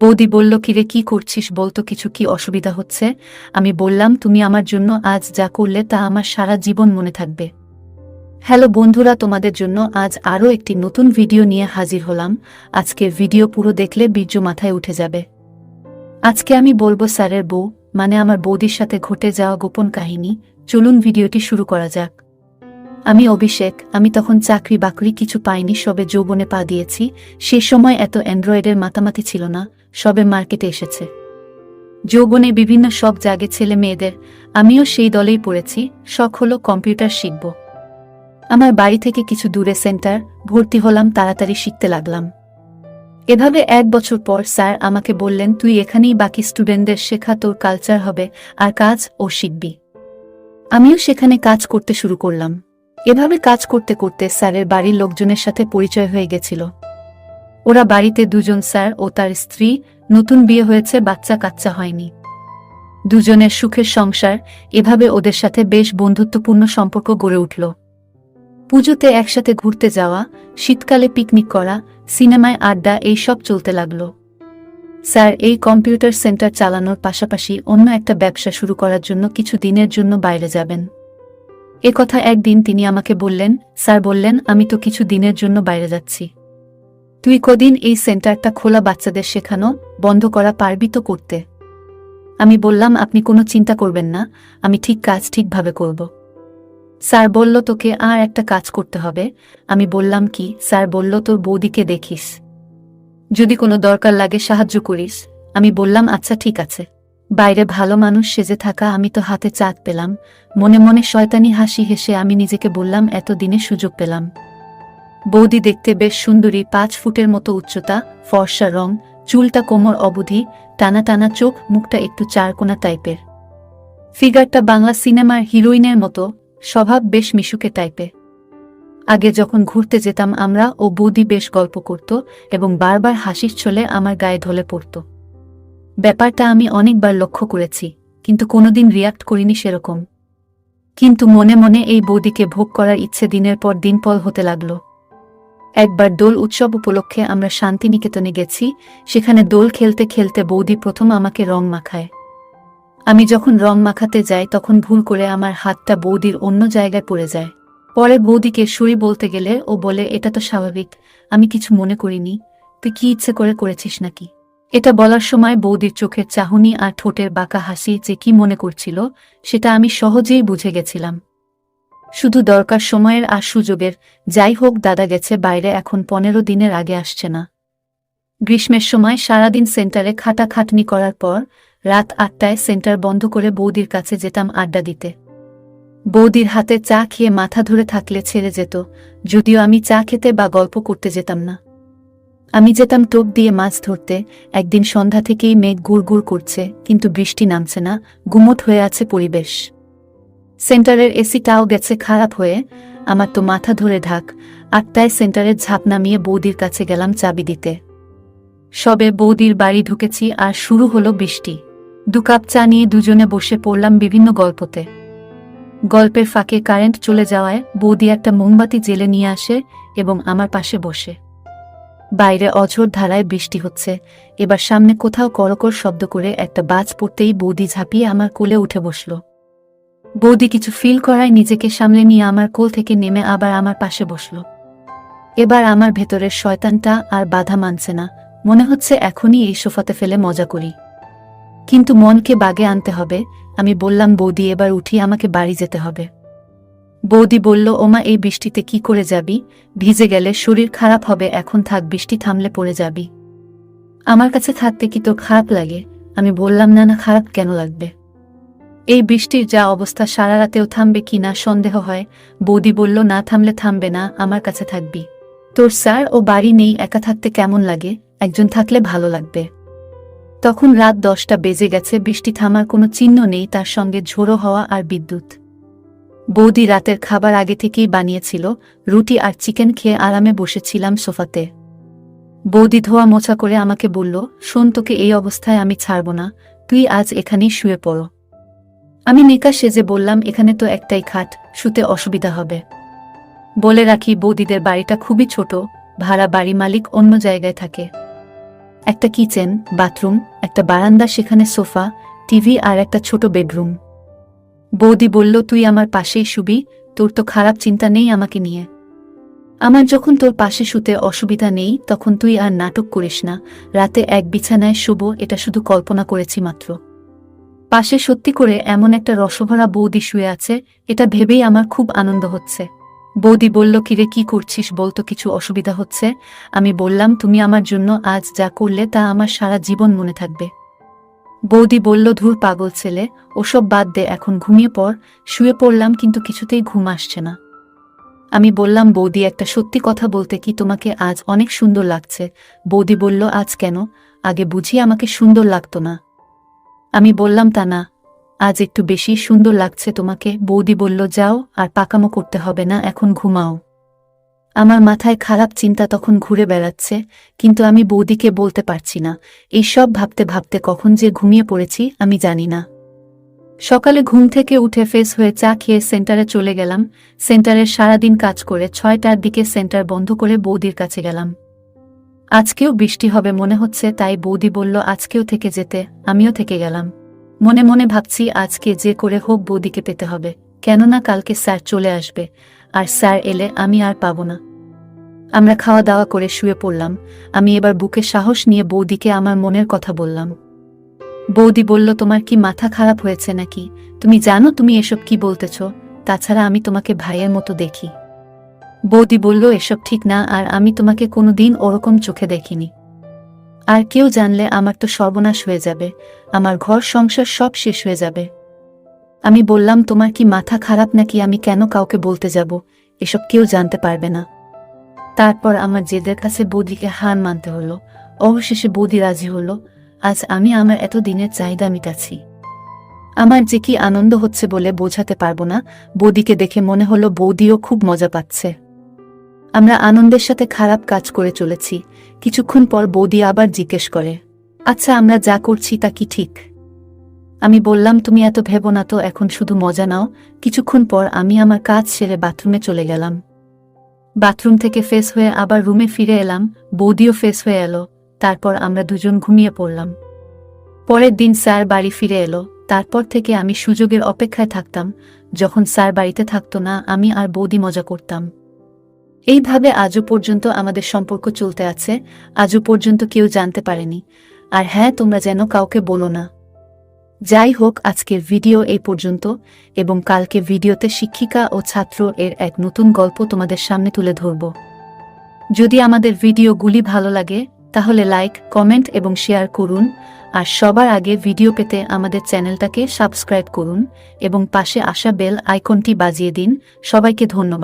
বৌদি বলল, কিরে কি করছিস বলতো, কিছু কি অসুবিধা হচ্ছে? আমি বললাম, তুমি আমার জন্য আজ যা করলে তা আমার সারা জীবন মনে থাকবে। হ্যালো বন্ধুরা, তোমাদের জন্য আজ আরও একটি নতুন ভিডিও নিয়ে হাজির হলাম। আজকের ভিডিও পুরো দেখলে বীর্য মাথায় উঠে যাবে। আজকে আমি বলবো স্যারের বউ মানে আমার বৌদির সাথে ঘটে যাওয়া গোপন কাহিনী। চলুন ভিডিওটি শুরু করা যাক। আমি অভিষেক, আমি তখন চাকরি বাকরি কিছু পাইনি, সবে যৌবনে পা দিয়েছি। সে সময় এত অ্যান্ড্রয়েডের মাতামাতি ছিল না, সবে মার্কেটে এসেছে। যৌবনে বিভিন্ন শখ জাগে ছেলে মেয়েদের, আমিও সেই দলেই পড়েছি। শখ হলো কম্পিউটার শিখব। আমার বাড়ি থেকে কিছু দূরে সেন্টার, ভর্তি হলাম, তাড়াতাড়ি শিখতে লাগলাম। এভাবে 1 বছর পর স্যার আমাকে বললেন, তুই এখানেই বাকি স্টুডেন্টদের শেখা, তোর কালচার হবে আর কাজ ও শিখবি। আমিও সেখানে কাজ করতে শুরু করলাম। এভাবে কাজ করতে করতে স্যারের বাড়ির লোকজনের সাথে পরিচয় হয়ে গেছিল। ওরা বাড়িতে দুজন, স্যার ও তার স্ত্রী, নতুন বিয়ে হয়েছে, বাচ্চা কাচ্চা হয়নি। দুজনের সুখের সংসার। এভাবে ওদের সাথে বেশ বন্ধুত্বপূর্ণ সম্পর্ক গড়ে উঠল। পুজোতে একসাথে ঘুরতে যাওয়া, শীতকালে পিকনিক করা, সিনেমায় আড্ডা, এই সব চলতে লাগল। স্যার এই কম্পিউটার সেন্টার চালানোর পাশাপাশি অন্য একটা ব্যবসা শুরু করার জন্য কিছু দিনের জন্য বাইরে যাবেন। একথা একদিন তিনি আমাকে বললেন। স্যার বললেন, আমি তো কিছু দিনের জন্য বাইরে যাচ্ছি, তুই কদিন এই সেন্টারটা খোলা, বাচ্চাদের শেখানো বন্ধ করা পারবি তো করতে? আমি বললাম, আপনি কোনো চিন্তা করবেন না, আমি ঠিক কাজ ঠিকভাবে করব। স্যার বলল, তোকে আর একটা কাজ করতে হবে। আমি বললাম, কি? স্যার বলল, তোর বৌদিকে দেখিস, যদি কোনো দরকার লাগে সাহায্য করিস। আমি বললাম, আচ্ছা ঠিক আছে। বাইরে ভালো মানুষ সেজে থাকা, আমি তো হাতে চাঁদ পেলাম। মনে মনে শয়তানি হাসি হেসে আমি নিজেকে বললাম, এত দিনে সুযোগ পেলাম। বৌদি দেখতে বেশ সুন্দরী, 5 ফুটের মতো উচ্চতা, ফর্সা রং, চুলটা কোমর অবধি, টানা টানা চোখ, মুখটা একটু চারকোনা টাইপের। ফিগারটা বাংলা সিনেমার হিরোইনের মতো, স্বভাব বেশ মিশুকে টাইপের। আগে যখন ঘুরতে যেতাম আমরা, ও বৌদি বেশ গল্প করত এবং বারবার হাসির ছলে আমার গায়ে ঢলে পড়ত। ব্যাপারটা আমি অনেকবার লক্ষ্য করেছি, কিন্তু কোনোদিন রিয়াক্ট করিনি সেরকম। কিন্তু মনে মনে এই বৌদিকে ভোগ করার ইচ্ছে দিনের পর দিন পল হতে লাগল। একবার দোল উৎসব উপলক্ষে আমরা শান্তিনিকেতনে গেছি। সেখানে দোল খেলতে খেলতে বৌদি প্রথম আমাকে রং মাখায়। আমি যখন রং মাখাতে যাই তখন ভুল করে আমার হাতটা বৌদির অন্য জায়গায় পড়ে যায়। পরে বৌদিকে সরি বলতে গেলে ও বলে, এটা তো স্বাভাবিক, আমি কিছু মনে করিনি, তুই কি ইচ্ছে করে করেছিস নাকি? এটা বলার সময় বৌদির চোখের চাহনি আর ঠোঁটের বাঁকা হাসি যে কি মনে করছিল সেটা আমি সহজেই বুঝে গেছিলাম। শুধু দরকার সময়ের আর সুযোগের। যাই হোক, দাদা গেছে বাইরে, এখন 15 দিনের আগে আসছে না। গ্রীষ্মের সময় সারাদিন সেন্টারে খাটাখাটনি করার পর রাত 8টায় সেন্টার বন্ধ করে বৌদির কাছে যেতাম আড্ডা দিতে। বৌদির হাতে চা খেয়ে মাথা ধরে থাকলে ছেড়ে যেত, যদিও আমি চা খেতে বা গল্প করতে যেতাম না। আমি যেতাম টোপ দিয়ে মাছ ধরতে। একদিন সন্ধ্যা থেকেই মেঘ গুড়গুড় করছে, কিন্তু বৃষ্টি নামছে না, গুমোট হয়ে আছে পরিবেশ। সেন্টারের এসিটাও গেছে খারাপ হয়ে। আমার তো মাথা ধরে ঢাক। 8টায় সেন্টারের ঝাঁপ নামিয়ে বৌদির কাছে গেলাম চাবি দিতে। সবে বৌদির বাড়ি ঢুকেছি আর শুরু হলো বৃষ্টি। 2 কাপ চা নিয়ে দুজনে বসে পড়লাম বিভিন্ন গল্পতে। গল্পের ফাঁকে কারেন্ট চলে যাওয়ায় বৌদি একটা মোমবাতি জেলে নিয়ে আসে এবং আমার পাশে বসে। বাইরে অঝোর ধারায় বৃষ্টি হচ্ছে। এবার সামনে কোথাও করকর শব্দ করে একটা বাজ পড়তেই বৌদি ঝাঁপিয়ে আমার কোলে উঠে বসল। বৌদি কিছু ফিল করায় নিজেকে সামলে নিয়ে আমার কোল থেকে নেমে আবার আমার পাশে বসল। এবার আমার ভেতরের শয়তানটা আর বাধা মানছে না, মনে হচ্ছে এখনই এই সোফাতে ফেলে মজা করি। কিন্তু মনকে বাগে আনতে হবে। আমি বললাম, বৌদি এবার উঠি, আমাকে বাড়ি যেতে হবে। বৌদি বলল, ওমা এই বৃষ্টিতে কি করে যাবি? ভিজে গেলে শরীর খারাপ হবে, এখন থাক, বৃষ্টি থামলে পড়ে যাবি। আমার কাছে থাকতে কি তোর খারাপ লাগে? আমি বললাম, না না, খারাপ কেন লাগবে? এই বৃষ্টির যা অবস্থা, সারা রাতেও থামবে কি না সন্দেহ হয়। বৌদি বলল, না থামলে থামবে না, আমার কাছে থাকবি। তোর স্যার ও বাড়ি নেই, একা থাকতে কেমন লাগে? একজন থাকলে ভালো লাগবে। তখন রাত 10টা বেজে গেছে, বৃষ্টি থামার কোনো চিহ্ন নেই, তার সঙ্গে ঝোড়ো হওয়া আর বিদ্যুৎ। বৌদি রাতের খাবার আগে থেকেই বানিয়েছিল, রুটি আর চিকেন খেয়ে আরামে বসেছিলাম সোফাতে। বৌদি ধোয়া মোছা করে আমাকে বলল, শোন, তোকে এই অবস্থায় আমি ছাড়ব না, তুই আজ এখানেই শুয়ে পড়ো। আমি নেকা সেজে বললাম, এখানে তো একটাই খাট, শুতে অসুবিধা হবে। বলে রাখি, বৌদিদের বাড়িটা খুবই ছোট, ভাড়া বাড়ি, মালিক অন্য জায়গায় থাকে। একটা কিচেন, বাথরুম, একটা বারান্দা, সেখানে সোফা, টিভি আর একটা ছোট বেডরুম। বৌদি বলল, তুই আমার পাশেই শুবি, তোর তো খারাপ চিন্তা নেই আমাকে নিয়ে। আমার যখন তোর পাশে শুতে অসুবিধা নেই তখন তুই আর নাটক করিস না। রাতে এক বিছানায় শুব এটা শুধু কল্পনা করেছি মাত্র। পাশে সত্যি করে এমন একটা রসভরা বৌদি শুয়ে আছে, এটা ভেবেই আমার খুব আনন্দ হচ্ছে। বৌদি বলল, কিরে কি করছিস বলতো, কিছু অসুবিধা হচ্ছে? আমি বললাম, তুমি আমার জন্য আজ যা করলে তা আমার সারা জীবন মনে থাকবে। বৌদি বলল, ধুর পাগল ছেলে, ওসব বাদ দে, এখন ঘুমিয়ে পড়। শুয়ে পড়লাম কিন্তু কিছুতেই ঘুম আসছে না। আমি বললাম, বৌদি একটা সত্যি কথা বলতে কি, তোমাকে আজ অনেক সুন্দর লাগছে। বৌদি বলল, আজ কেন? আগে বুঝি আমাকে সুন্দর লাগতো না? আমি বললাম, তা না, আজ একটু বেশি সুন্দর লাগছে তোমাকে। বৌদি বলল, যাও, আর পাকামো করতে হবে না, এখন ঘুমাও। আমার মাথায় খারাপ চিন্তা তখন ঘুরে বেড়াচ্ছে, কিন্তু আমি বৌদিকে বলতে পারছি না। এইসব ভাবতে ভাবতে কখন যে ঘুমিয়ে পড়েছি আমি জানি না। সকালে ঘুম থেকে উঠে ফ্রেশ হয়ে চা খেয়ে সেন্টারে চলে গেলাম। সেন্টারের সারাদিন কাজ করে 6টার দিকে সেন্টার বন্ধ করে বৌদির কাছে গেলাম। আজকেও বৃষ্টি হবে মনে হচ্ছে, তাই বৌদি বলল আজকেও থেকে যেতে, আমিও থেকে গেলাম। মনে মনে ভাবছি, আজকে যে করে হোক বৌদিকে পেতে হবে, কেননা কালকে স্যার চলে আসবে, আর স্যার এলে আমি আর পাবো না। আমরা খাওয়া দাওয়া করে শুয়ে পড়লাম। আমি এবার বুকে সাহস নিয়ে বৌদিকে আমার মনের কথা বললাম। বৌদি বলল, তোমার কি মাথা খারাপ হয়েছে নাকি? তুমি জানো তুমি এসব কি বলতেছ? তাছাড়া আমি তোমাকে ভাইয়ের মতো দেখি। বৌদি বলল, এসব ঠিক না, আর আমি তোমাকে কোনোদিন ওরকম চোখে দেখিনি। আর কেউ জানলে আমার তো সর্বনাশ হয়ে যাবে, আমার ঘর সংসার সব শেষ হয়ে যাবে। আমি বললাম, তোমার কি মাথা খারাপ নাকি? আমি কেন কাউকে বলতে যাব? এসব কেউ জানতে পারবে না। তারপর আমার জেদের কাছে বৌদিকে হার মানতে হলো। অবশেষে বৌদি রাজি হলো। আজ আমি আমার এতদিনের চাহিদা মিটাচ্ছি। আমার যে কি আনন্দ হচ্ছে বলে বোঝাতে পারবো না। বৌদিকে দেখে মনে হলো বৌদিও খুব মজা পাচ্ছে। আমরা আনন্দের সাথে খারাপ কাজ করে চলেছি। কিছুক্ষণ পর বৌদি আবার জিজ্ঞেস করে, আচ্ছা আমরা যা করছি তা কি ঠিক? আমি বললাম, তুমি এত ভেবো না তো, এখন শুধু মজা নাও। কিছুক্ষণ পর আমি আমার কাজ সেরে বাথরুমে চলে গেলাম। বাথরুম থেকে ফ্রেশ হয়ে আবার রুমে ফিরে এলাম। বৌদিও ফ্রেশ হয়ে এলো। তারপর আমরা দুজন ঘুমিয়ে পড়লাম। পরের দিন স্যার বাড়ি ফিরে এলো। তারপর থেকে আমি সুযোগের অপেক্ষায় থাকতাম। যখন স্যার বাড়িতে থাকতো না, আমি আর বৌদি মজা করতাম। এইভাবে আজও পর্যন্ত আমাদের সম্পর্ক চলতে আছে। আজও পর্যন্ত কেউ জানতে পারেনি। আর হ্যাঁ, তোমরা যেন কাউকে বলো না। যাই হোক, আজকের ভিডিও এই পর্যন্ত, এবং কালকে ভিডিওতে শিক্ষিকা ও ছাত্র এর এক নতুন গল্প তোমাদের সামনে তুলে ধরব। যদি আমাদের ভিডিওগুলি ভালো লাগে তাহলে লাইক, কমেন্ট এবং শেয়ার করুন। আর সবার আগে ভিডিও পেতে আমাদের চ্যানেলটাকে সাবস্ক্রাইব করুন এবং পাশে আসা বেল আইকনটি বাজিয়ে দিন। সবাইকে ধন্যবাদ।